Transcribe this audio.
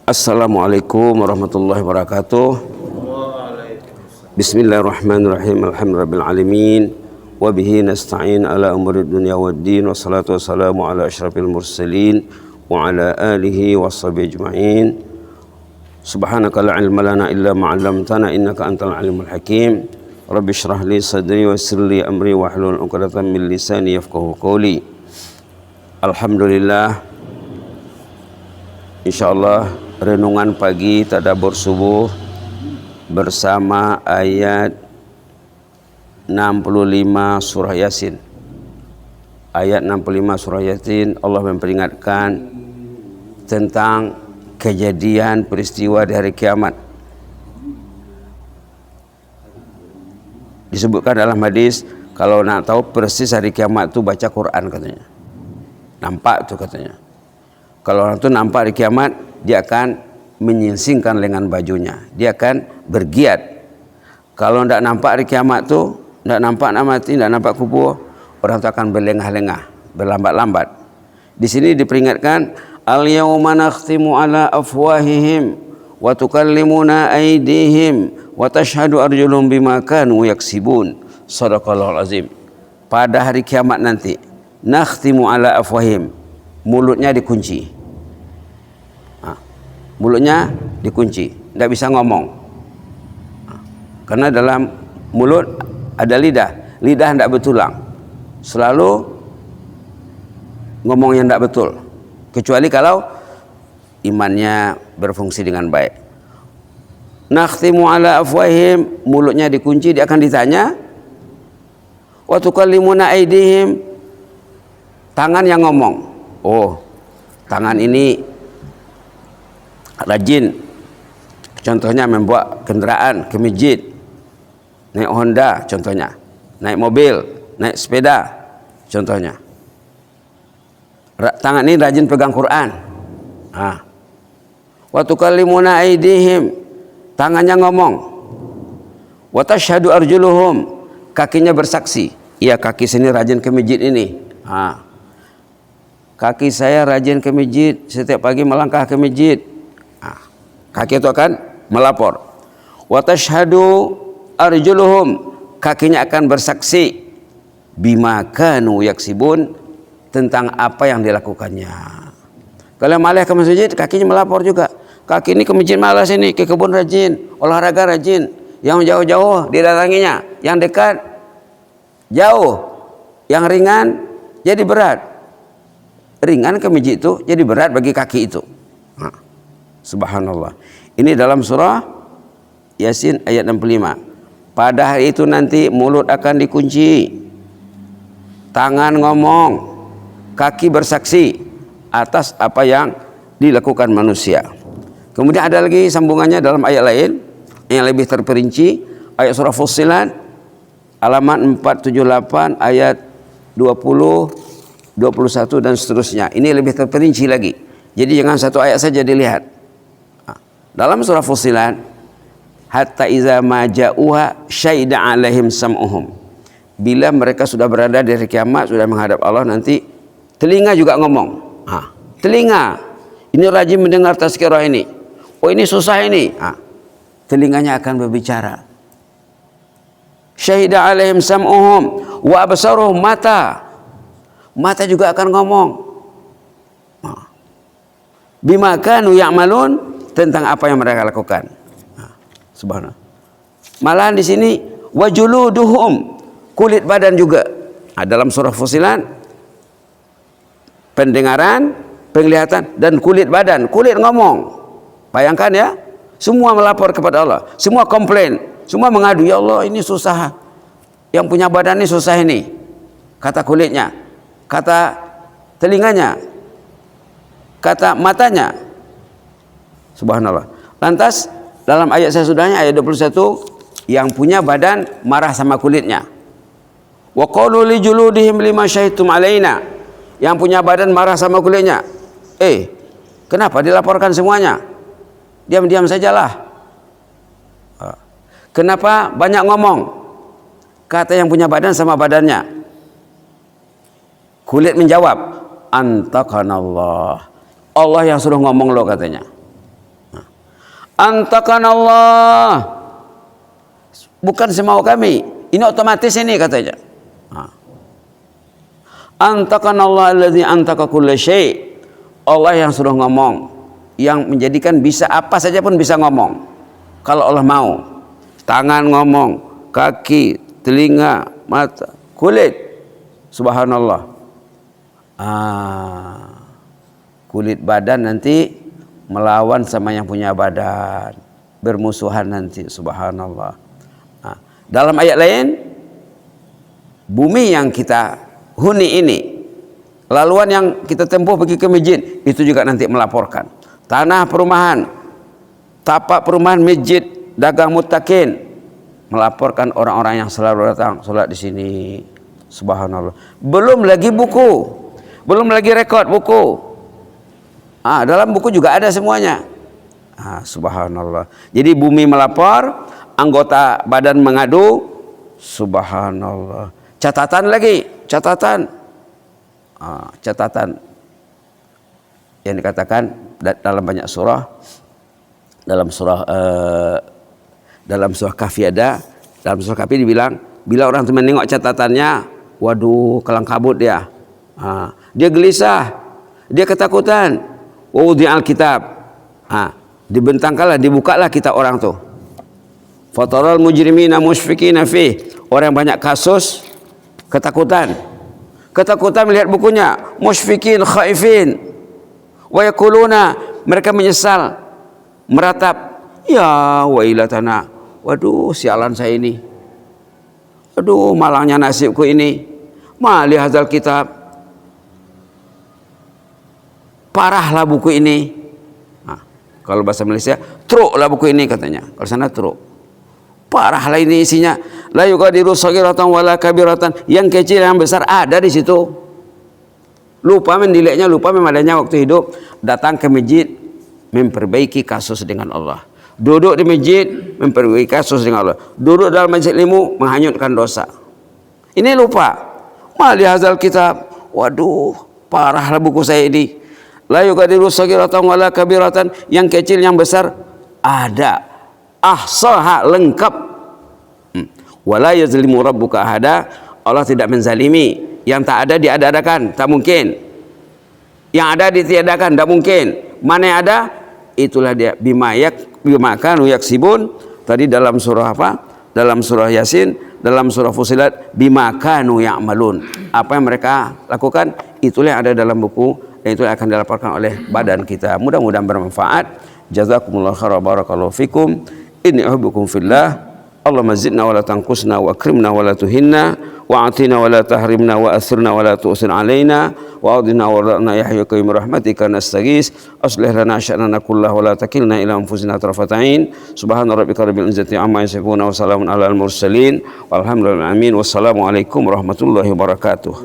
Assalamualaikum warahmatullahi wabarakatuh. Bismillahirrahmanirrahim. Alhamdulillahirabbil alamin. Wa bihi nasta'in ala umurid dunya waddin. Wassalatu wassalamu ala asyrafil mursalin wa ala alihi washabihi ajma'in. Subhanaka la ilma lana illa ma 'allamtana innaka antal alimul hakim. Rabbi shrah li sadri wa yassir li amri wa hlul 'uqdatam min lisani yafqahu qawli. Alhamdulillah, insyaallah renungan pagi tadabbur subuh bersama ayat 65 surah Yasin. Ayat 65 surah Yasin, Allah memperingatkan tentang kejadian peristiwa di hari kiamat. Disebutkan dalam hadis, kalau nak tahu persis hari kiamat itu baca Quran katanya. Nampak tuh katanya. Kalau orang itu nampak hari kiamat, dia akan menyingsingkan lengan bajunya, dia akan bergiat. Kalau tidak nampak hari kiamat tuh, tidak nampak nak mati, tidak nampak kubur, orang itu akan berlengah-lengah, berlambat-lambat. Di sini diperingatkan, al-yawma nakhtimu ala afwahihim wa tukallimuna aydihim wa tashhadu arjuluhum bima kanu yaksibun. Shadaqallahul azim. Pada hari kiamat nanti, nakhtimu ala afwahihim, mulutnya dikunci. Mulutnya dikunci, tidak bisa ngomong. Karena dalam mulut ada lidah, lidah tidak bertulang, selalu ngomong yang tidak betul, kecuali kalau imannya berfungsi dengan baik. Nakhtimu ala afwahim, mulutnya dikunci, dia akan ditanya. Wa tukallimuna aydihim, tangan yang ngomong. Oh, tangan ini rajin, contohnya membawa kendaraan ke masjid, naik Honda contohnya, naik mobil, naik sepeda contohnya. Tangan ini rajin pegang Quran. Wa tukallimuna aydihim, tangannya ngomong. Wa tashhadu arjuluhum, kakinya bersaksi. Iya, kaki sini rajin ke masjid ini. Kaki saya rajin ke masjid, setiap pagi melangkah ke masjid. Kaki itu akan melapor. Wa tashhadu arjuluhum, kakinya akan bersaksi bima kanu yaksibun, tentang apa yang dilakukannya. Kalau malah ke masjid, kakinya melapor juga. Kaki ini ke masjid malas, ini ke kebun rajin, olahraga rajin. Yang jauh-jauh didatanginya, yang dekat jauh, yang ringan jadi berat. Ringan ke masjid itu jadi berat bagi kaki itu. Subhanallah. Ini dalam surah Yasin ayat 65. Pada hari itu nanti mulut akan dikunci, tangan ngomong, kaki bersaksi atas apa yang dilakukan manusia. Kemudian ada lagi sambungannya dalam ayat lain yang lebih terperinci, ayat surah Fussilat halaman 478 ayat 20, 21 dan seterusnya. Ini lebih terperinci lagi. Jadi jangan satu ayat saja dilihat. Dalam surah Fussilat, hatta iza ma ja'uha syaida alaihim sam'uhum, bila mereka sudah berada di hari kiamat, sudah menghadap Allah, nanti telinga juga ngomong. Telinga ini rajin mendengar tazkirah ini, oh ini susah ini, telinganya akan berbicara. Syaida alaihim sam'uhum wa absaruhum, mata juga akan ngomong. Bima kanu ya'malun, tentang apa yang mereka lakukan. Subhanallah. Malahan di sini wajuluduhum, kulit badan juga. Dalam surah Fussilat, pendengaran, penglihatan, dan kulit badan. Kulit ngomong. Bayangkan ya, semua melapor kepada Allah, semua komplain, semua mengadu, ya Allah ini susah, yang punya badan ini susah ini, kata kulitnya, kata telinganya, kata matanya. Subhanallah. Lantas dalam ayat sesudahnya, ayat 21, yang punya badan marah sama kulitnya. Wa qalu li juludihim lima syahidtum alaina, yang punya badan marah sama kulitnya. Kenapa dilaporkan semuanya? Diam-diam sajalah. Kenapa banyak ngomong? Kata yang punya badan sama badannya. Kulit menjawab, antakanallah, Allah yang suruh ngomong lo katanya. Antakan Allah. Bukan semau kami. Ini otomatis ini katanya. Antakan Allah alladzi antaka kulla syai'. Allah yang suruh ngomong, yang menjadikan bisa apa saja pun bisa ngomong. Kalau Allah mau. Tangan ngomong, kaki, telinga, mata, kulit. Subhanallah. Kulit badan nanti melawan sama yang punya badan, bermusuhan nanti. Subhanallah. Dalam ayat lain, bumi yang kita huni ini, laluan yang kita tempuh pergi ke masjid, itu juga nanti melaporkan. Tanah perumahan, tapak perumahan, masjid, dagang muttaqin, melaporkan orang-orang yang selalu datang sholat di sini. Subhanallah. Belum lagi buku, belum lagi rekod buku. Dalam buku juga ada semuanya. Subhanallah. Jadi bumi melapor, anggota badan mengadu. Subhanallah. Catatan lagi, catatan. Catatan yang dikatakan dalam banyak surah. Dalam surah Kahfi ada. Dalam surah Kahfi dibilang, bila orang itu menengok catatannya, waduh, kelang kabut dia. Dia gelisah, dia ketakutan. Wudi'al kitab. Dibentangkanlah, dibukalah kita orang tuh. Fataral mujrimina musyfiqina fih. Orang yang banyak kasus ketakutan. Ketakutan melihat bukunya. Musyfiqin khaifin. Wa yaquluna, mereka menyesal, meratap, ya wailatana. Waduh, sialan saya ini. Aduh, malangnya nasibku ini. Ma li hadzal kitab. Parahlah buku ini. Kalau bahasa Malaysia, truk lah buku ini katanya. Kalau sana truk. Parahlah ini isinya. La yughadiru shaghiratan wala kabiratan. Yang kecil yang besar ada di situ. Lupa mendileknya, lupa memadanya waktu hidup. Datang ke masjid, memperbaiki kasus dengan Allah. Duduk di masjid, memperbaiki kasus dengan Allah. Duduk dalam majlis ilmu, menghanyutkan dosa. Ini lupa. Ma li hadzal kitab. Waduh, parahlah buku saya ini. La yughadiru shaghiratan wala kabiratan. Yang kecil yang besar ada. Ahsaha, lengkap. Wala yazlimu rabbuka ahada. Allah tidak menzalimi. Yang tak ada diada-adakan, tak mungkin. Yang ada ditiadakan, tak mungkin. Mana yang ada, itulah dia. Bima kanu yaksibun. Tadi dalam surah apa? Dalam surah Yasin, dalam surah Fusilat, bima kanu ya'malun. Apa yang mereka lakukan, itulah yang ada dalam buku. Dan itu akan dilaporkan oleh badan kita. Mudah-mudahan bermanfaat. Jazakumullah khairan, barakallahu fikum. Inni uhibbukum fillah. Allahumma zidna wa la tanqusna wa akrimna wa la tuhinna wa atina wa la tahrimna wa asirna wa la tu'sir alaina wa adina wa ra'na yahya qayyim rahmatika nastaghis aslih lana sya'nana kullahu wa la takilna ila anfusina tarfata'in subhana rabbika rabbil izzati amma yasifun wa salamun alal mursalin walhamdulillahi alamin wassalamu alaikum warahmatullahi wabarakatuh.